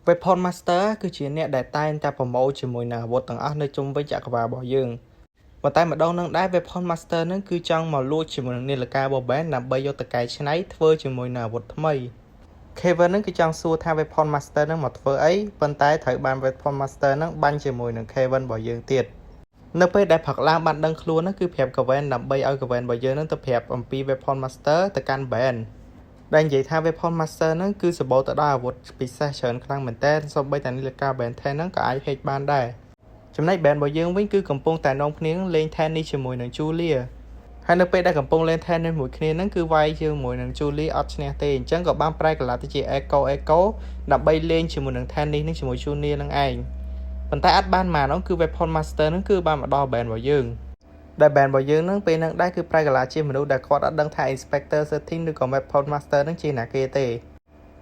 Weapon Master គឺជាអ្នកដែលតែងតែប្រមូលជាមួយនឹងអាវុធទាំងអស់នៅជុំវិញចក្រវាឡរបស់យើងប៉ុន្តែម្ដងនឹងដែរ Weapon Master នឹងគឺចង់មកលួចជាមួយនឹងនាឡិការបស់ Ben ដើម្បីយកទៅកែច្នៃធ្វើជាមួយនឹងអាវុធថ្មី Kevin នឹងគឺចង់សួរថា Weapon Master នឹងមកធ្វើអីប៉ុន្តែត្រូវបាន Weapon Master នឹងបាញ់ជាមួយនឹង Kevin របស់យើងទៀតនៅពេលដែលផឹកឡើងបានដឹងខ្លួននឹងគឺប្រាប់ Kevin ដើម្បីឲ្យ Kevin របស់យើងនឹងទៅប្រាប់អំពី Weapon Master ទៅកាន់ Ben ដែលនិយាយថា Weapon Master នឹងគឺសម្បូរទៅដោយអាវុធពិសេសច្រើនខ្លាំងមែនទែនសូម្បីតែនាឡិកា Ben 10នឹងក៏អាចហែកបានដែរចំណែក Ben របស់យើងវិញគឺកំពុងតែនាំគ្នាលេង tennis ជាមួយនឹង Julia ហើយនៅពេលដែលកំពុងលេង tennis មួយគ្នានឹងគឺវាយជាមួយនឹង Julia អត់ឈ្នះទេអញ្ចឹងក៏បានប្រែកន្លះទៅជា Echo ដើម្បីលេងជាមួយនឹង tennis នឹងជាមួយ Julia នឹងឯងប៉ុន្តែអត់បានមកនោះគឺ Weapon Master នឹងគឺបានមកដល់ Ben របស់យើងដែល Ben របស់យើងនឹងពេលនឹងដែរគឺប្រែកន្លះជាមនុស្សដែលគាត់អត់ដឹងថា Inspector 13 ឬក៏ Weapon Master នឹងជាណាគេទ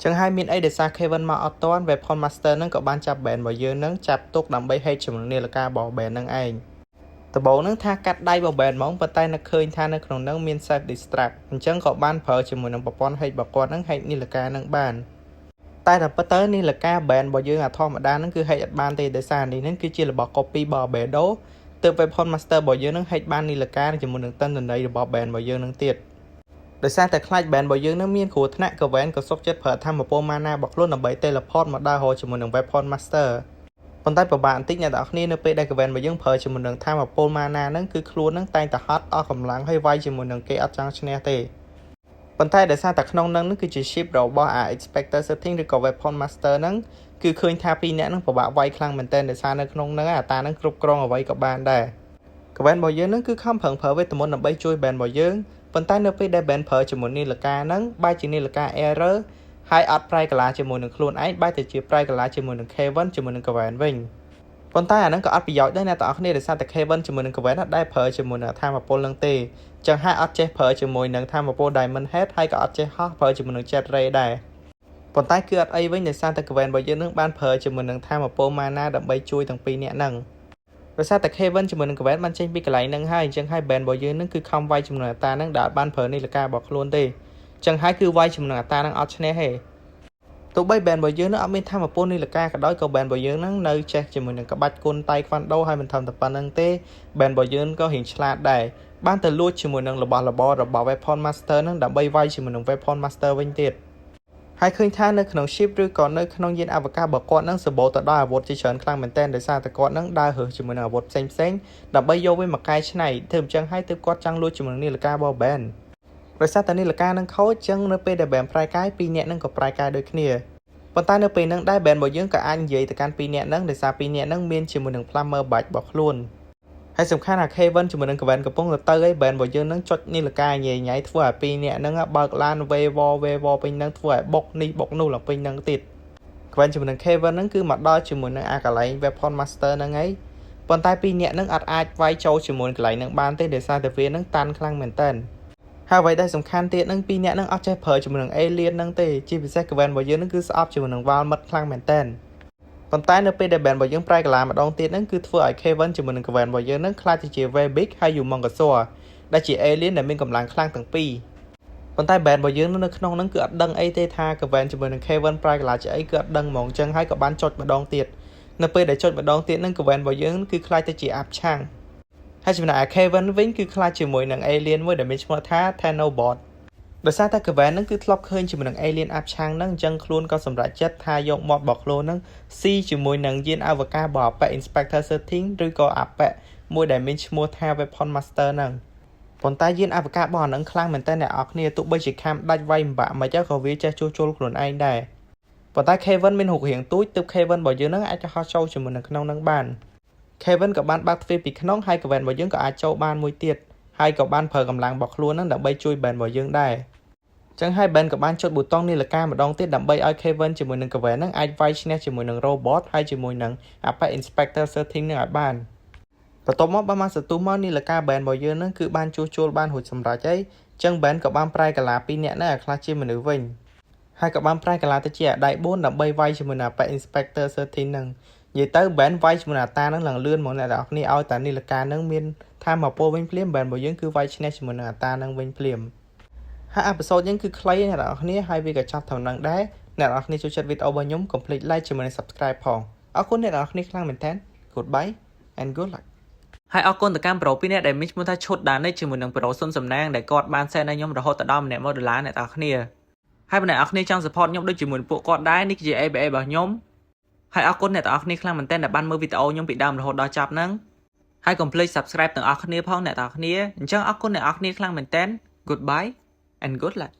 េចឹងហើយមានអីដែលសារ Kevin មកអត់ទាន់ Weapon Master នឹងក៏បានចាប់ Ben របស់យើងនឹងចាប់ទុកដើម្បីហែកជាមួយនាឡិការបស់ Ben នឹងឯងដំបូងនឹងថាកាត់ដៃរបស់ Ben ហ្មងប៉ុន្តែនឹកឃើញថានៅក្នុងនឹងមាន self destruct អញ្ចឹងក៏បានប្រើជាមួយនឹងប្រព័ន្ធហែករបស់គាត់នឹងហែកនាឡិកានឹងបានតែដល់ពិតទៅនាឡិកា Ben របស់យើងអាធម្មតានឹងគឺហែកអត់បានទេដោយសារនេះនឹងគឺជារបស់ copy របស់ Bedo ទើប Weapon Master របស់យើងនឹងហែកបាននាឡិកាជាមួយនឹងតិន្នន័យរបស់ Ben របស់យើងនឹងទៀតដោយសារតែខ្លាច Ben របស់យើងនឹងមានគ្រោះថ្នាក់ក៏ Ben ក៏សុខចិត្តប្រើធម្មពល mana របស់ខ្លួនដើម្បី teleport មកដើររកជាមួយនឹង Weapon Master ប៉ុន្តែពិបាកបន្តិចអ្នកនរគ្នានៅពេលដែល Kevin របស់យើងប្រើជាមួយនឹងធម្មពល mana ហ្នឹងគឺខ្លួននឹងតែងតែហត់អស់កម្លាំងហើយវាយជាមួយនឹងគេអត់ចង់ឈ្នះទេប៉ុន្តែដោយសារតែក្នុងនឹងគឺជា ship របស់ Inspector 13 ឬក៏ Weapon Master ហ្នឹងគឺឃើញថាពីរអ្នកហ្នឹងពិបាកវាយខ្លាំងមែនទែនដោយសារនៅក្នុងហ្នឹងអាតាហ្នឹងគ្រប់គ្រងអ្វីក៏បានដែរ Kevin របស់យើងហ្នឹងគឺខំប្រឹងប្រើវេទមន្តដើម្បីជួយ Ben របស់យើងប៉ុន្តែនៅពេលដែល Ben ប្រើជាមួយនាឡិកាហ្នឹងបែរជានាឡិកា error ហើយអត់ប្រែកន្លះជាមួយនឹងខ្លួនឯងបែរទៅជាប្រែកន្លះជាមួយនឹង Kevin ជាមួយនឹង Kevin វិញប៉ុន្តែអាហ្នឹងក៏អត់ប្រយោជន៍ដែរអ្នកទាំងអស់គ្នាដោយសារតែ Kevin ជាមួយនឹង Kevin អត់ដែលប្រើជាមួយនឹងធម្មពលហ្នឹងទេចឹងហើយអត់ចេះប្រើជាមួយនឹងធម្មពល Diamond Head ហើយក៏អត់ចេះហោះប្រើជាមួយនឹង Jet Ray ដែរប៉ុន្តែគឺអត់អីវិញដោយសារតែ Kevin របស់យើងនឹងបានប្រើជាមួយនឹងធម្មពល Mana ដើម្បីជួយទាំងពីរនាក់ហ្នឹងដោយសារតែ Kevin ជាមួយនឹង Kevin បានចេញពីកន្លែងហ្នឹងហើយអញ្ចឹងហើយ Ben របស់យើងនឹងគឺខំវាយជាមួយនឹងអាតាហ្នឹងដែលអត់បានប្រើនាឡិការបស់ខ្លួនទេចឹងហើយគឺវាយជាមួយនឹងអាតាហ្នឹងអត់ឈ្នះទេទោះបី Ben របស់យើងនឹងអត់មានធម្មពលនាឡិកាក៏ដោយក៏ Ben របស់យើងនឹងនៅចេះជាមួយនឹងក្បាច់គុណតៃខ្វាន់ដូហើយមិនធម្មតាប៉ុណ្្នឹងទេ Ben របស់យើងក៏រៀងឆ្លាតដែរបានទៅលួចជាមួយនឹងរបស់របររបស់ Weapon Master ហ្នឹងដើម្បីវាយជាមួយនឹង Weapon Master វិញទៀតហើយឃើញថានៅក្នុង ship ឬក៏នៅក្នុងយានអវកាសរបស់គាត់នឹងសម្បូរទៅដោយអាវុធជាច្រើនខ្លាំងមែនទែនដោយសារតែគាត់នឹងដើររើសជាមួយនឹងអាវុធផ្សេងៗដើម្បីយកវាមកកែច្នៃធ្វើអញ្ចឹងហើយទើបគាត់ចង់លួចជាមួយនឹងនាឡិការបស់ Ben ដោយសារតែនាឡិកានឹងខូចអញ្ចឹងនៅពេលដែល Ben ប្រែកាយពីរនាក់នឹងក៏ប្រែកាយដូចគ្នាប៉ុន្តែនៅពេលហ្នឹងដែរ Ben របស់យើងក៏អាចនិយាយទៅកាន់ពីរនាក់ហ្នឹងដោយសារពីរនាក់ហ្នឹងមានជាមួយនឹង Flammer Badge របស់ខ្លួនហើយសំខាន់ថា Kevin ជាមួយនឹង Kevin កំពុងទៅឲ្យ Ben របស់យើងហ្នឹងចុចនាឡិកាញ៉ៃញ៉ៃធ្វើឲ្យពីរនាក់ហ្នឹងបើកឡាន Wave ពេញហ្នឹងធ្វើឲ្យបុកនេះបុកនោះឡើងពេញហ្នឹងទៀត Kevin ជាមួយនឹង Kevin ហ្នឹងគឺមកដល់ជាមួយនឹងអាកន្លែង Weapon Master ហ្នឹងហើយប៉ុន្តែពីរនាក់ហ្នឹងអត់អាចវាយចូលជាមួយកន្លែងហ្នឹងបានទេដោយសារតែវាហ្នឹងតាន់ខ្លាំងមែនតើហើយអ្វីដែលសំខាន់ទៀតហ្នឹងពីរនាក់ហ្នឹងអត់ចេះប្រើជាមួយនឹង Alien ហ្នឹងទេជាពិសេស Kevin របស់យើងហ្នឹងគឺស្អប់ជាមួយនឹង Walmart ខ្លាំងមែនតើប៉ុន្តែនៅពេលដែល Ben របស់យើងប្រែកន្លះម្ដងទៀតហ្នឹងគឺធ្វើឲ្យ Kevin ជាមួយនឹង Kevin របស់យើងហ្នឹងខ្លាចទៅជា Very Big ហើយ Humongousaur ដែលជា Alien ដែលមានកម្លាំងខ្លាំងទាំងពីរប៉ុន្តែ Ben របស់យើងនៅក្នុងហ្នឹងគឺអត់ដឹងអីទេថា Kevin ជាមួយនឹង Kevin ប្រែកន្លះជាអីគឺអត់ដឹងហ្មងចឹងហើយក៏បានចុចម្ដងទៀតនៅពេលដែលចុចម្ដងទៀតហ្នឹង Kevin របស់យើងគឺខ្លាចទៅជាអាប់ឆាំងហើយចំណែក Kevin វិញគឺខ្លាចជាមួយនឹង Alien មួយដែលមានឈ្មោះថា Thanobot ដោយសារតែ Kevin ហ្នឹងគឺធ្លាប់ឃើញជាមួយនឹង Alien អាប់ឆាំងហ្នឹងអញ្ចឹងខ្លួនក៏សម្រេចចិត្តថាយកមាត់របស់ខ្លួនហ្នឹងស៊ីជាមួយនឹងយានអវកាសរបស់ Inspector 13 ឬក៏អាប៉ែមួយដែលមានឈ្មោះថា Weapon Master ហ្នឹងប៉ុន្តែយានអវកាសរបស់អាហ្នឹងខ្លាំងមែនតើអ្នកនរគ្នាទោះបីជាខាំដាច់វាយម្បាក់មិនចឹងក៏វាចេះជួសជុលខ្លួនឯងដែរប៉ុន្តែ Kevin មានរូបរាងទូចទើប Kevin របស់យើងហ្នឹងអាចហោះចូលជាមួយនឹងក្នុងហ្នឹងបាន Kevin ក៏បានបើកទ្វារពីក្នុងហើយ Kevin របស់យើងក៏អាចចូលបានមួយទៀតហើយក៏បានប្រើកម្លាំងរបស់ខ្លួនហ្នឹងដើម្បីជួយ Ben របស់យើងដែរចឹងហើយ Ben ក៏បានចុចប៊ូតុងនាឡិកាម្ដងទៀតដើម្បីឲ្យ Kevin ជាមួយនឹង Kevin ហ្នឹងអាចវាយឈ្នះជាមួយនឹង Robot ហើយជាមួយនឹង Apex Inspector 13 ហ្នឹងឲ្យបានបន្ទាប់មកបានសន្ទុះមកនាឡិកា Ben របស់យើងហ្នឹងគឺបានជួសជុលបានរួចសម្រាប់ហើយចឹង Ben ក៏បានប្រែកន្លះពីរនាក់ហ្នឹងឲ្យខ្លះជាមនុស្សវិញហើយក៏បានប្រែកន្លះទៅជាដៃ4ដើម្បីវាយជាមួយនឹង Apex Inspector 13 ហ្នឹងនិយាយទៅ Ben វាយជាមួយអាតាហ្នឹងឡើងលឿនហ្មងអ្នកនរគ្នាឲ្យតានាឡិកាហ្នឹងមានថាមកពោវិញភ្លាម Ben របស់យើងគឺវាយឈ្នះជាមួយនឹងអាតាហ្នឹងវិញភ្លាមហើយអេពីសូតយើងគឺខ្លីអ្នកនរគ្នាហើយវាក៏ចប់ត្រឹមហ្នឹងដែរ អ្នកនរគ្នាចូលចិត្តវីដេអូរបស់ខ្ញុំកុំភ្លេច like ជាមួយនឹង subscribe ផងអរគុណអ្នកនរគ្នាខ្លាំងមែនទែន Goodbye and good luck ហើយអរគុណទៅកាន់ប្រូ2នាក់ដែលមានឈ្មោះថាឈុតដានេះជាមួយនឹងប្រូសុនសំណាងដែលគាត់បានសែនឲ្យខ្ញុំរហូតដល់ម្នាក់មកដុល្លារអ្នកនរគ្នាហើយបើអ្នកនរគ្នាចង់ support ខ្ញុំដូចជាមួយពួកគាត់ដែរនេះគឺជា ABA របស់ខ្ញុំហើយអរគុណអ្នកនរគ្នាខ្លាំងមែនទែនដែលបានមើលវីដេអូខ្ញុំពីដើមរហូតដល់ចប់ហ្នឹងហើយកុំភ្លេច subscribe ទាំងអស់គ្នាផងអ្នកនរគ្នាអញ្ចឹងអរគុណអ្នកនរគ្នាខ្លាំងមែនទែន Goodbye and good luck